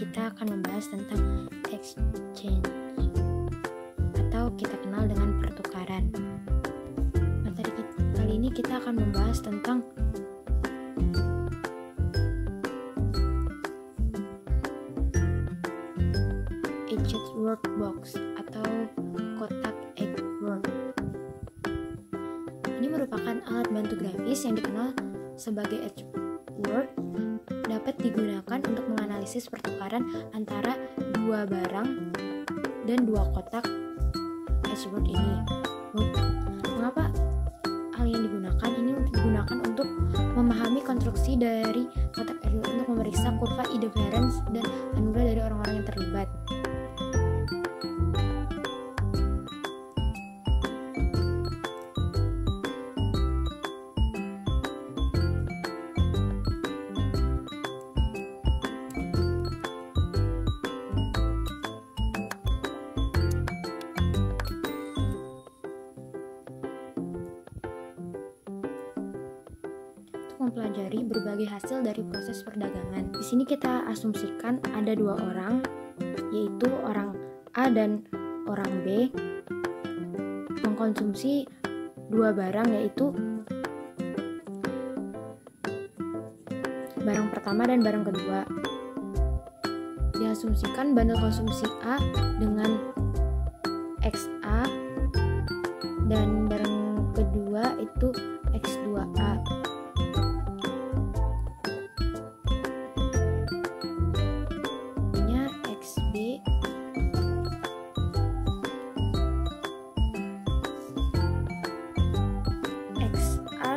kita akan membahas tentang exchange atau kita kenal dengan pertukaran. Materi kali ini kita akan membahas tentang Edge Word Box atau kotak Edge Word. Ini merupakan alat bantu grafis yang dikenal sebagai Edge Word, dapat digunakan untuk menganalisis pertukaran antara dua barang dan dua kotak Edge Word ini. Mengapa hal yang digunakan? Ini digunakan untuk memahami konstruksi dari kotak Edge Word untuk memeriksa kurva inference dan anura dari orang-orang yang terlibat. Mempelajari berbagai hasil dari proses perdagangan. Di sini kita asumsikan ada dua orang, yaitu orang A dan orang B, mengkonsumsi dua barang, yaitu barang pertama dan barang kedua. Diasumsikan bandel konsumsi A dengan XA dan barang kedua itu X2A.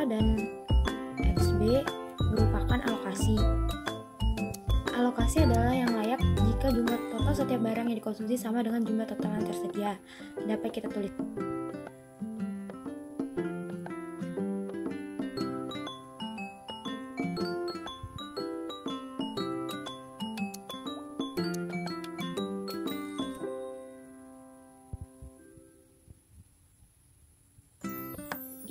Dan XB merupakan alokasi. Alokasi adalah yang layak jika jumlah total setiap barang yang dikonsumsi sama dengan jumlah total yang tersedia. Dapat kita tulis.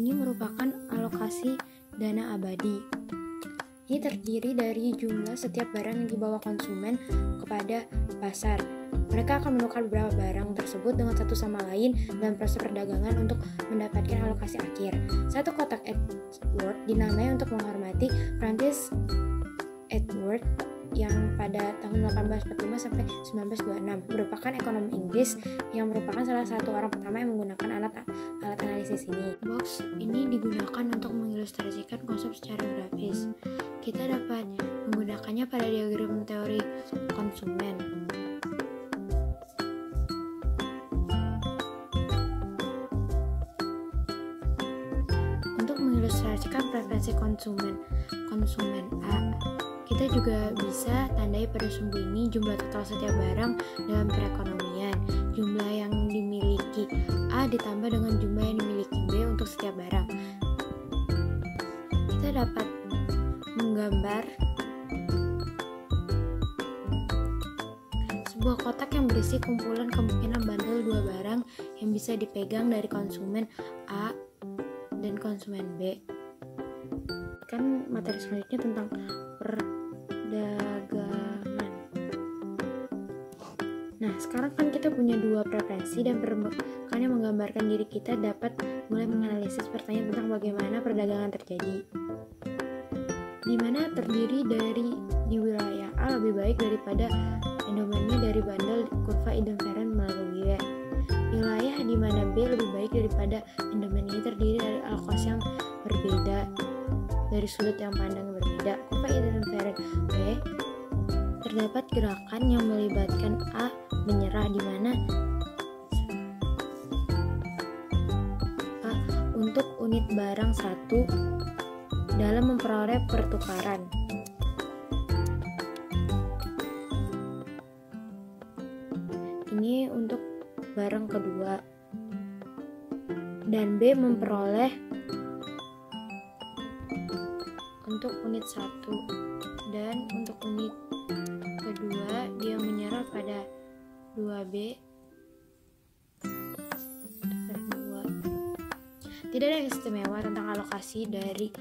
Ini merupakan alokasi dana abadi. Ini terdiri dari jumlah setiap barang yang dibawa konsumen kepada pasar. Mereka akan menukar beberapa barang tersebut dengan satu sama lain dalam proses perdagangan untuk mendapatkan alokasi akhir. Satu kotak Edgeworth dinamai untuk menghormati Francis Edgeworth yang pada tahun 1845 sampai 1926 merupakan ekonom Inggris yang merupakan salah satu orang pertama yang menggunakan alat analisis ini. Box ini digunakan untuk mengilustrasikan konsep secara grafis. Kita dapat menggunakannya pada diagram teori konsumen. Untuk mengilustrasikan preferensi konsumen A, kita juga bisa tandai pada sumbu ini jumlah total setiap barang dalam perekonomian. Jumlah yang dimiliki A ditambah dengan jumlah yang dimiliki B untuk setiap barang. Kita dapat menggambar sebuah kotak yang berisi kumpulan kemungkinan bandel dua barang yang bisa dipegang dari konsumen A dan konsumen B. Kan materi selanjutnya tentang perdagangan. Nah, sekarang kan kita punya dua preferensi dan permukaannya menggambarkan diri kita dapat mulai menganalisis pertanyaan tentang bagaimana perdagangan terjadi. Di mana terdiri dari di wilayah A lebih baik daripada endowmentnya dari bandel kurva inference melalui W. Wilayah di mana B lebih baik daripada endowment ini terdiri dari alokasi yang berbeda dari sudut yang pandang berbeda. Kurva inference W terdapat gerakan yang melibatkan A menyerah di mana A untuk unit barang satu dalam memperoleh pertukaran. Ini untuk barang kedua. Dan B memperoleh untuk unit 1 dan untuk unit kedua dia menyerah pada 2B per 2. Tidak ada yang istimewa tentang alokasi dari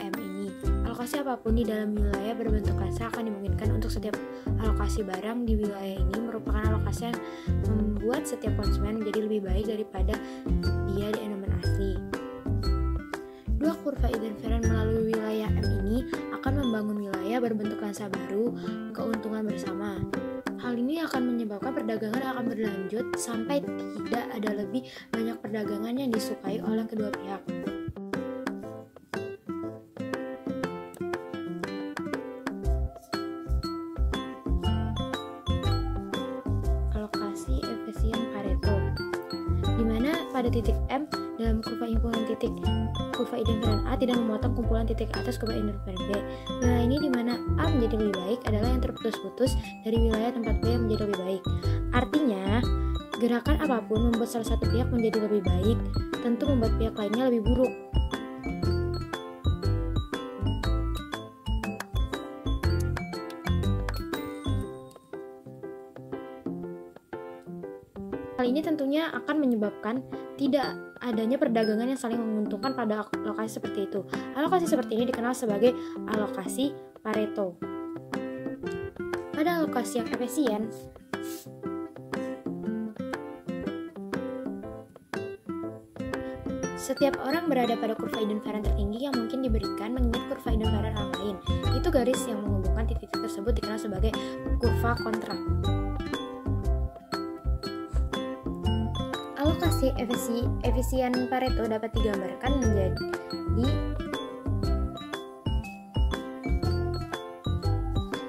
M ini. alokasi apapun di dalam wilayah berbentuk lensa akan dimungkinkan untuk setiap alokasi barang di wilayah ini merupakan alokasi yang membuat setiap konsumen menjadi lebih baik daripada dia di environment asli. Dua kurva Eden-Fehren melalui wilayah M ini akan membangun wilayah berbentuk lensa baru keuntungan bersama. Hal ini akan menyebabkan perdagangan akan berlanjut sampai tidak ada lebih banyak perdagangan yang disukai oleh kedua pihak. Alokasi efisien Pareto, di mana pada titik M dalam kurva himpunan titik kurva Eden-Fehren A tidak memotong kumpulan titik atas kurva Eden-Fehren B. Wilayah ini di mana A menjadi lebih baik adalah yang terputus-putus dari wilayah tempat B yang menjadi lebih baik. Artinya, gerakan apapun membuat salah satu pihak menjadi lebih baik, tentu membuat pihak lainnya lebih buruk. Hal ini tentunya akan menyebabkan tidak adanya perdagangan yang saling menguntungkan pada alokasi seperti itu. Alokasi seperti ini dikenal sebagai alokasi Pareto. Pada alokasi yang efisien, setiap orang berada pada kurva Eden-Fehren tertinggi yang mungkin diberikan mengingat kurva Eden-Fehren orang lain. Itu garis yang menghubungkan titik-titik tersebut dikenal sebagai kurva kontrak. Alokasi efisien Pareto dapat digambarkan menjadi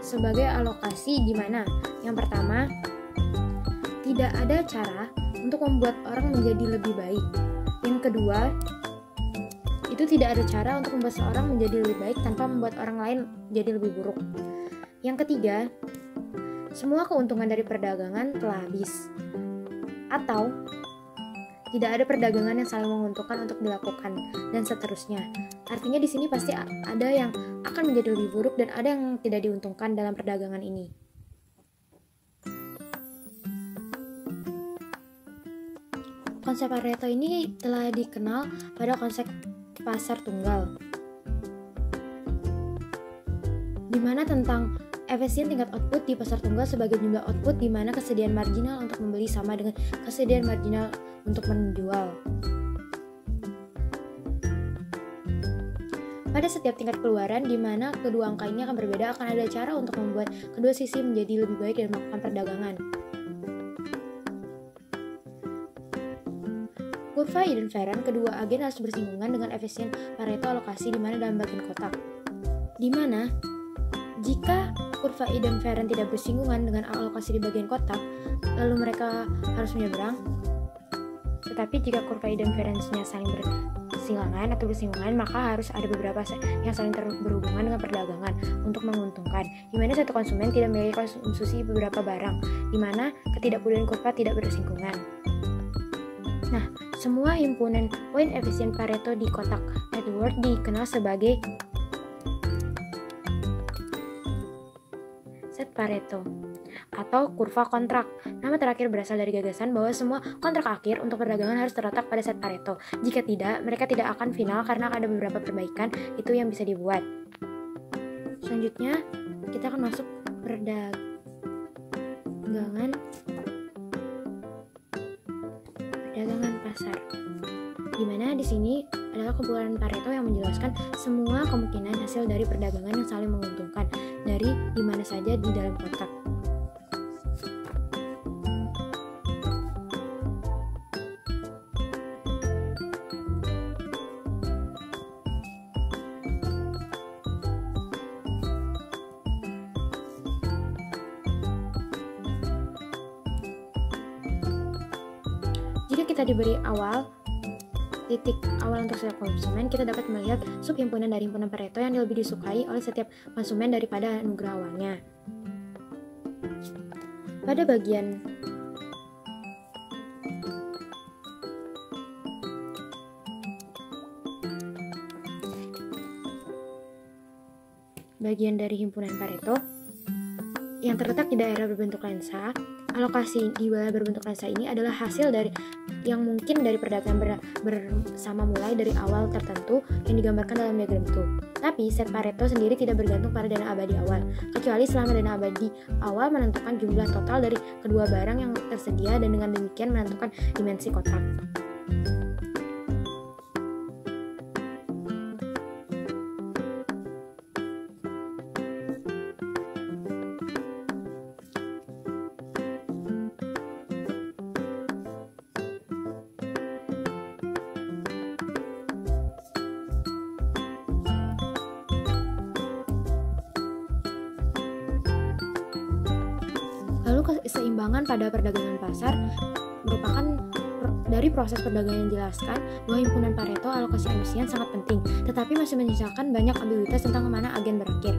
sebagai alokasi di mana yang pertama, tidak ada cara untuk membuat orang menjadi lebih baik. Yang kedua, itu tidak ada cara untuk membuat seorang menjadi lebih baik tanpa membuat orang lain menjadi lebih buruk. Yang ketiga, semua keuntungan dari perdagangan telah habis. Atau tidak ada perdagangan yang saling menguntungkan untuk dilakukan, dan seterusnya. Artinya di sini pasti ada yang akan menjadi lebih buruk dan ada yang tidak diuntungkan dalam perdagangan ini. Konsep Pareto ini telah dikenal pada konsep pasar tunggal, di mana tentang efisien tingkat output di pasar tunggal sebagai jumlah output di mana kesediaan marginal untuk membeli sama dengan kesediaan marginal untuk menjual. Pada setiap tingkat keluaran di mana kedua angka ini akan berbeda, akan ada cara untuk membuat kedua sisi menjadi lebih baik dan melakukan perdagangan. Kurva Eden-Fehren kedua agen harus bersinggungan dengan efisien Pareto alokasi di mana dalam bagian kotak. Di mana jika kurva Eden-Fehren tidak bersinggungan dengan alokasi di bagian kotak, lalu mereka harus menyeberang. Tetapi jika kurva Eden-Fehren-nya saling bersilangan atau bersinggungan, maka harus ada beberapa yang saling berhubungan dengan perdagangan untuk menguntungkan, di mana satu konsumen tidak memiliki konsumsi beberapa barang, di mana ketidakpuduan kurva tidak bersinggungan. Nah, semua himpunan poin efisien Pareto di kotak network dikenal sebagai set Pareto atau kurva kontrak. Nama terakhir berasal dari gagasan bahwa semua kontrak akhir untuk perdagangan harus terletak pada set Pareto. Jika tidak, mereka tidak akan final karena ada beberapa perbaikan itu yang bisa dibuat. Selanjutnya, kita akan masuk perdagangan pasar. Dimana di sini adalah kumpulan Pareto yang menjelaskan semua kemungkinan hasil dari perdagangan yang saling menguntungkan dari di mana saja di dalam kotak. Jika kita diberi titik awal untuk setiap konsumen, kita dapat melihat subhimpunan dari himpunan Pareto yang lebih disukai oleh setiap konsumen daripada anugerah awalnya. Pada bagian dari himpunan Pareto yang terletak di daerah berbentuk lensa, alokasi di wilayah berbentuk lensa ini adalah hasil dari yang mungkin dari perdagangan bersama mulai dari awal tertentu yang digambarkan dalam diagram itu. Tapi set Pareto sendiri tidak bergantung pada dana abadi awal, kecuali selama dana abadi awal menentukan jumlah total dari kedua barang yang tersedia dan dengan demikian menentukan dimensi kotak. Lalu keseimbangan pada perdagangan pasar merupakan dari proses perdagangan yang dijelaskan bahwa himpunan Pareto alokasi emisian sangat penting, tetapi masih menyisakan banyak ambiguitas tentang kemana agen berakhir.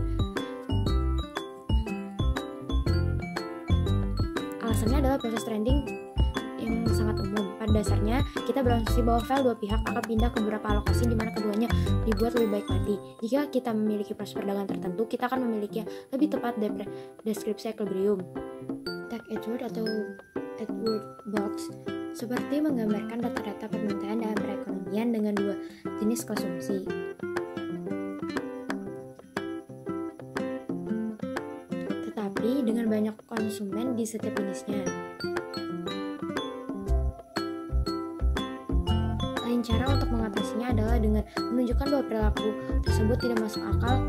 Alasannya adalah proses trending yang sangat umum. Pada dasarnya, kita berasumsi bahwa file dua pihak akan pindah ke beberapa alokasi di mana keduanya dibuat lebih baik mati. Jika kita memiliki proses perdagangan tertentu, kita akan memiliki lebih tepat deskripsi equilibrium. Tag Edward atau Edward Box seperti menggambarkan data-data permintaan dalam perekonomian dengan dua jenis konsumsi. Tetapi dengan banyak konsumen di setiap jenisnya. Lain cara untuk mengatasinya adalah dengan menunjukkan bahwa perilaku tersebut tidak masuk akal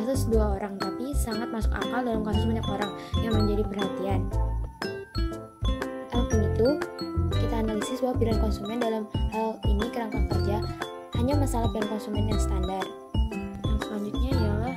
kasus dua orang, tapi sangat masuk akal dalam kasus banyak orang yang menjadi perhatian. Apapun itu, kita analisis bahwa pilihan konsumen dalam hal ini kerangka kerja hanya masalah pilihan konsumen yang standar. Yang selanjutnya ialah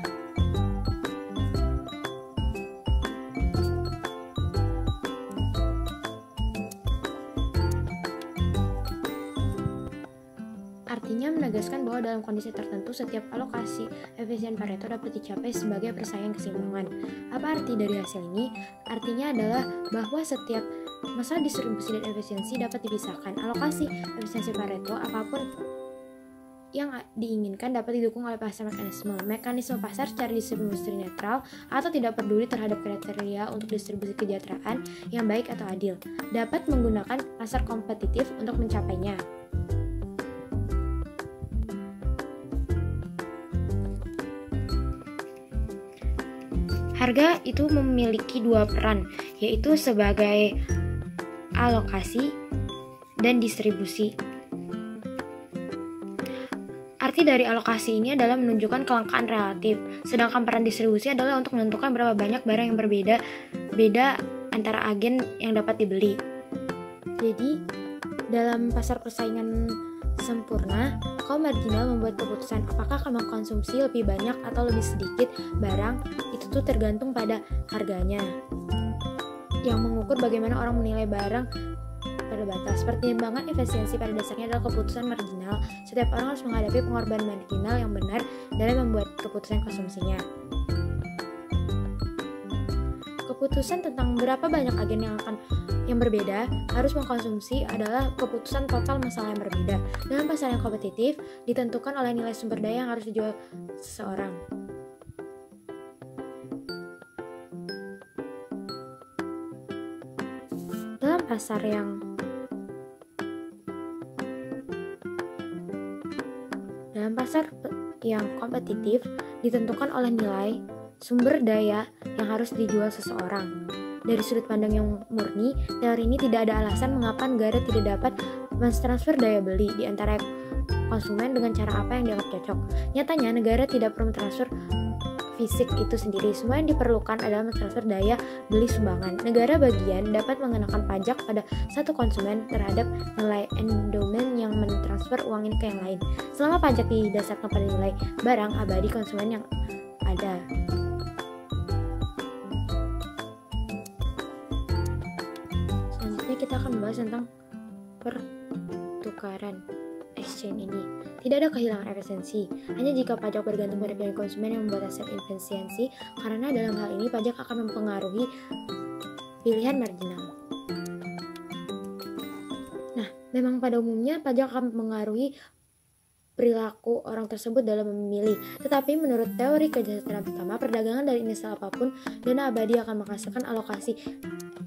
artinya menegaskan bahwa dalam kondisi tertentu setiap alokasi efisien Pareto dapat dicapai sebagai persaingan keseimbangan. Apa arti dari hasil ini? Artinya adalah bahwa setiap masalah distribusi dan efisiensi dapat dipisahkan. Alokasi efisiensi Pareto apapun yang diinginkan dapat didukung oleh pasar mekanisme. Mekanisme pasar secara distribusi netral atau tidak peduli terhadap kriteria untuk distribusi kesejahteraan yang baik atau adil. Dapat menggunakan pasar kompetitif untuk mencapainya. Harga itu memiliki dua peran, yaitu sebagai alokasi dan distribusi. Arti dari alokasi ini adalah menunjukkan kelangkaan relatif, sedangkan peran distribusi adalah untuk menentukan berapa banyak barang yang berbeda antara agen yang dapat dibeli. Jadi, dalam pasar persaingan sempurna, kaum marginal membuat keputusan apakah akan mengkonsumsi lebih banyak atau lebih sedikit barang. Itu tuh tergantung pada harganya. Yang mengukur bagaimana orang menilai barang pada batas. Pertimbangan efisiensi pada dasarnya adalah keputusan marginal. Setiap orang harus menghadapi pengorbanan marginal yang benar dalam membuat keputusan konsumsinya. Keputusan tentang berapa banyak agen yang berbeda harus mengkonsumsi adalah keputusan total masalah yang berbeda. Dalam pasar yang kompetitif, ditentukan oleh nilai sumber daya yang harus dijual seseorang. Dalam pasar yang kompetitif, ditentukan oleh nilai sumber daya yang harus dijual seseorang. Dari sudut pandang yang murni, teori ini tidak ada alasan mengapa negara tidak dapat mentransfer daya beli di antara konsumen dengan cara apa yang dianggap cocok. Nyatanya, negara tidak perlu mentransfer fisik itu sendiri. Semua yang diperlukan adalah mentransfer daya beli sumbangan. Negara bagian dapat mengenakan pajak pada satu konsumen terhadap nilai endowment yang mentransfer uang ini ke yang lain. Selama pajak didasarkan pada nilai barang abadi konsumen yang ada. Kita akan membahas tentang pertukaran exchange ini. Tidak ada kehilangan efisiensi, hanya jika pajak bergantung pada pilihan konsumen yang membuat hasil efisiensi, karena dalam hal ini pajak akan mempengaruhi pilihan marginal. Nah, memang pada umumnya pajak akan mempengaruhi perilaku orang tersebut dalam memilih. Tetapi menurut teori kesejahteraan pertama, perdagangan dari inisial apapun, dana abadi akan menghasilkan alokasi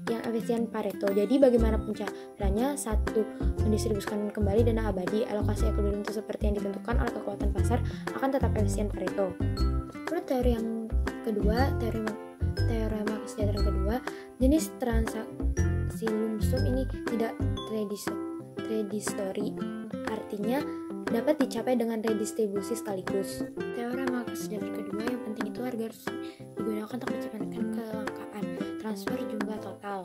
yang efisien Pareto. Jadi bagaimanapun caranya, satu, mendistribusikan kembali dana abadi, alokasi ekuilibrium seperti yang ditentukan oleh kekuatan pasar akan tetap efisien Pareto. Menurut teori yang kedua, teorema kesejahteraan kedua, jenis transaksi lumsum ini tidak tradistori, artinya dapat dicapai dengan redistribusi sekaligus. Teorema kesejahteraan kedua yang penting itu harga harus digunakan untuk menciptakan kelangkaan transfer jumlah total.